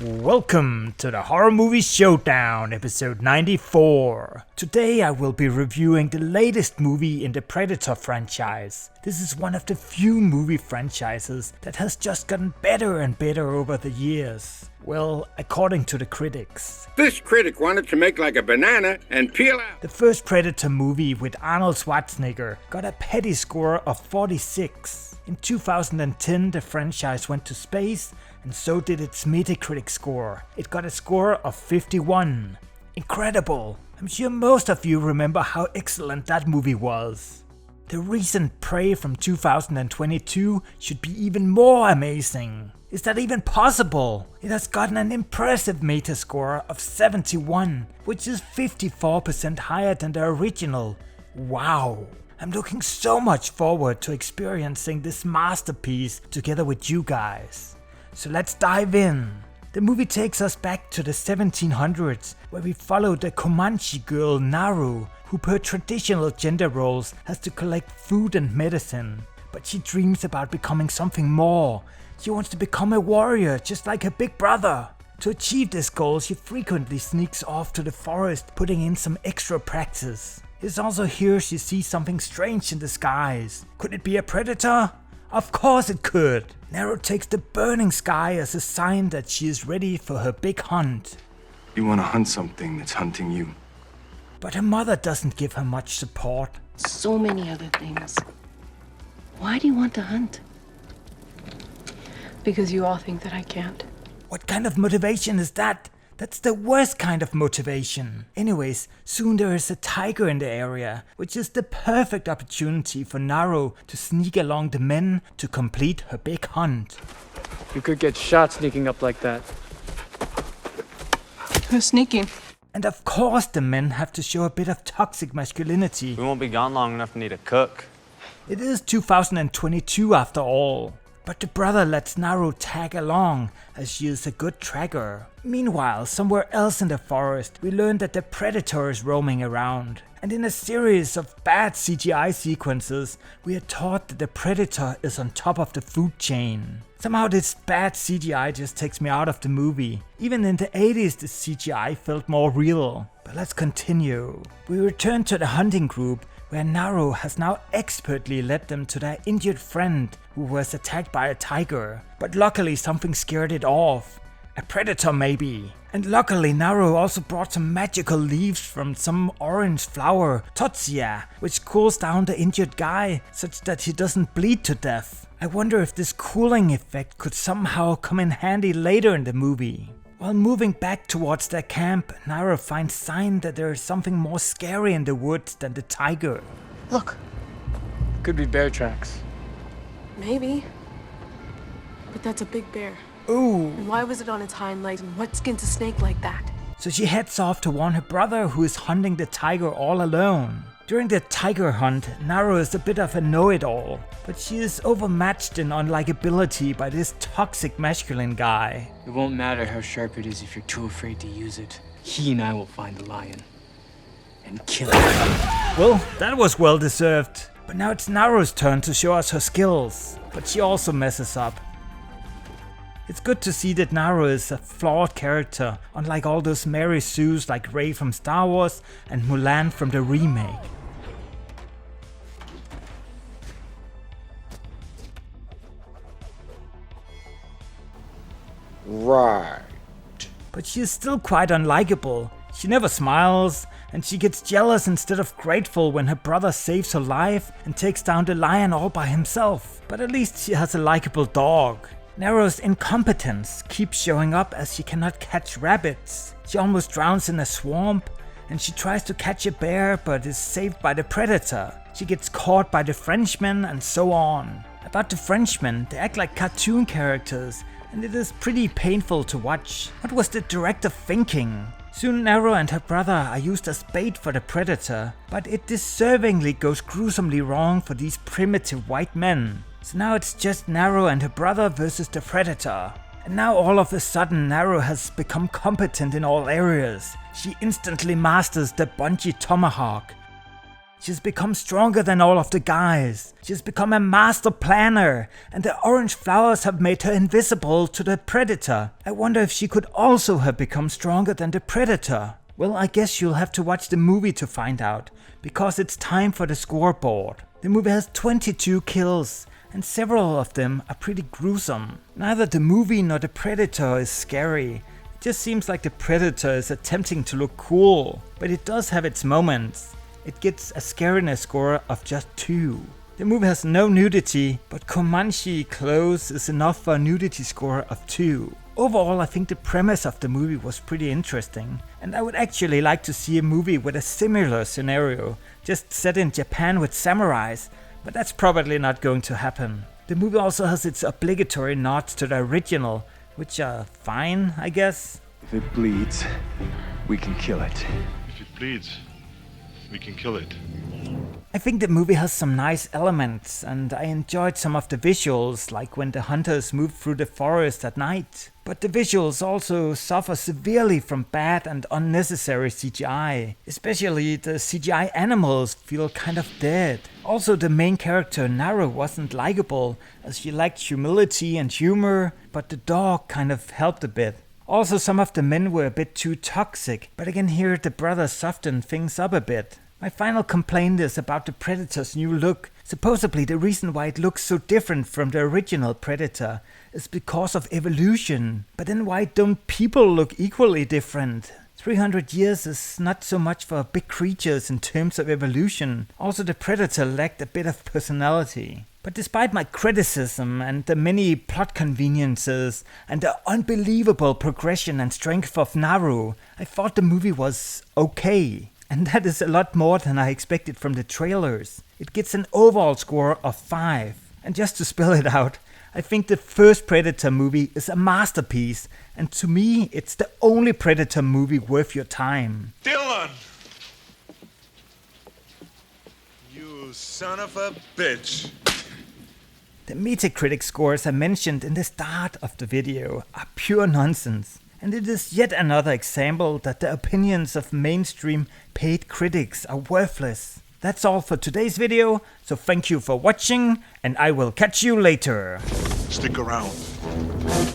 Welcome to the Horror Movie Showdown, episode 94. Today I will be reviewing the latest movie in the Predator franchise. This is one of the few movie franchises that has just gotten better and better over the years. Well, according to the critics. This critic wanted to make like a banana and peel out. The first Predator movie with Arnold Schwarzenegger got a petty score of 46. In 2010 the franchise went to space, and so did its Metacritic score. It got a score of 51. Incredible! I'm sure most of you remember how excellent that movie was. The recent Prey from 2022 should be even more amazing. Is that even possible? It has gotten an impressive Metascore of 71, which is 54% higher than the original. Wow! I'm looking so much forward to experiencing this masterpiece together with you guys. So let's dive in. The movie takes us back to the 1700s, where we follow the Comanche girl Naru, who per traditional gender roles has to collect food and medicine. But she dreams about becoming something more. She wants to become a warrior, just like her big brother. To achieve this goal, she frequently sneaks off to the forest, putting in some extra practice. It's also here she sees something strange in the skies. Could it be a predator? Of course it could! Naru takes the burning sky as a sign that she is ready for her big hunt. You want to hunt something that's hunting you. But her mother doesn't give her much support. So many other things. Why do you want to hunt? Because you all think that I can't. What kind of motivation is that? That's the worst kind of motivation. Anyways, soon there is a tiger in the area, which is the perfect opportunity for Naru to sneak along the men to complete her big hunt. You could get shot sneaking up like that. Who's sneaking? And of course the men have to show a bit of toxic masculinity. We won't be gone long enough to need a cook. It is 2022 after all. But the brother lets Naru tag along, as she is a good tracker. Meanwhile, somewhere else in the forest, we learn that the predator is roaming around. And in a series of bad CGI sequences, we are taught that the predator is on top of the food chain. Somehow this bad CGI just takes me out of the movie. Even in the 80s the CGI felt more real. But let's continue. We return to the hunting group, where Naru has now expertly led them to their injured friend who was attacked by a tiger. But luckily something scared it off. A predator maybe. And luckily Naru also brought some magical leaves from some orange flower, Totsia, which cools down the injured guy such that he doesn't bleed to death. I wonder if this cooling effect could somehow come in handy later in the movie. While moving back towards their camp, Naru finds sign that there is something more scary in the woods than the tiger. Look. Could be bear tracks. Maybe. But that's a big bear. Ooh. And why was it on its hind legs, and what skins a snake like that? So she heads off to warn her brother, who is hunting the tiger all alone. During the tiger hunt, Naru is a bit of a know-it-all, but she is overmatched in unlikability by this toxic masculine guy. It won't matter how sharp it is if you're too afraid to use it. He and I will find the lion and kill it. Well, that was well deserved. But now it's Naru's turn to show us her skills, but she also messes up. It's good to see that Naru is a flawed character, unlike all those Mary Sues like Rey from Star Wars and Mulan from the remake. Right. But she is still quite unlikable. She never smiles, and she gets jealous instead of grateful when her brother saves her life and takes down the lion all by himself. But at least she has a likable dog. Naru's incompetence keeps showing up as she cannot catch rabbits. She almost drowns in a swamp, and she tries to catch a bear but is saved by the predator. She gets caught by the Frenchmen and so on. About the Frenchmen, they act like cartoon characters, and it is pretty painful to watch. What was the director thinking? Soon Naru and her brother are used as bait for the predator, but it deservingly goes gruesomely wrong for these primitive white men. So now it's just Naru and her brother versus the predator. And now all of a sudden Naru has become competent in all areas. She instantly masters the bungee tomahawk. She's become stronger than all of the guys. She's become a master planner, and the orange flowers have made her invisible to the predator. I wonder if she could also have become stronger than the predator. Well, I guess you'll have to watch the movie to find out, because it's time for the scoreboard. The movie has 22 kills, and several of them are pretty gruesome. Neither the movie nor the predator is scary. It just seems like the predator is attempting to look cool, but it does have its moments. It gets a scariness score of just 2. The movie has no nudity, but Comanche clothes is enough for a nudity score of 2. Overall, I think the premise of the movie was pretty interesting, and I would actually like to see a movie with a similar scenario, just set in Japan with samurais, but that's probably not going to happen. The movie also has its obligatory nods to the original, which are fine, I guess. If it bleeds, we can kill it. If it bleeds, we can kill it. I think the movie has some nice elements, and I enjoyed some of the visuals, like when the hunters move through the forest at night. But the visuals also suffer severely from bad and unnecessary CGI. Especially the CGI animals feel kind of dead. Also, the main character Naru wasn't likable, as she lacked humility and humor, but the dog kind of helped a bit. Also, some of the men were a bit too toxic, but I can hear the brothers soften things up a bit. My final complaint is about the Predator's new look. Supposedly the reason why it looks so different from the original Predator is because of evolution. But then why don't people look equally different? 300 years is not so much for big creatures in terms of evolution. Also, the Predator lacked a bit of personality. But despite my criticism and the many plot conveniences and the unbelievable progression and strength of Naru, I thought the movie was okay. And that is a lot more than I expected from the trailers. It gets an overall score of 5. And just to spell it out, I think the first Predator movie is a masterpiece, and to me it's the only Predator movie worth your time. Dylan! You son of a bitch. The Metacritic scores I mentioned in the start of the video are pure nonsense. And it is yet another example that the opinions of mainstream paid critics are worthless. That's all for today's video, so thank you for watching, and I will catch you later. Stick around.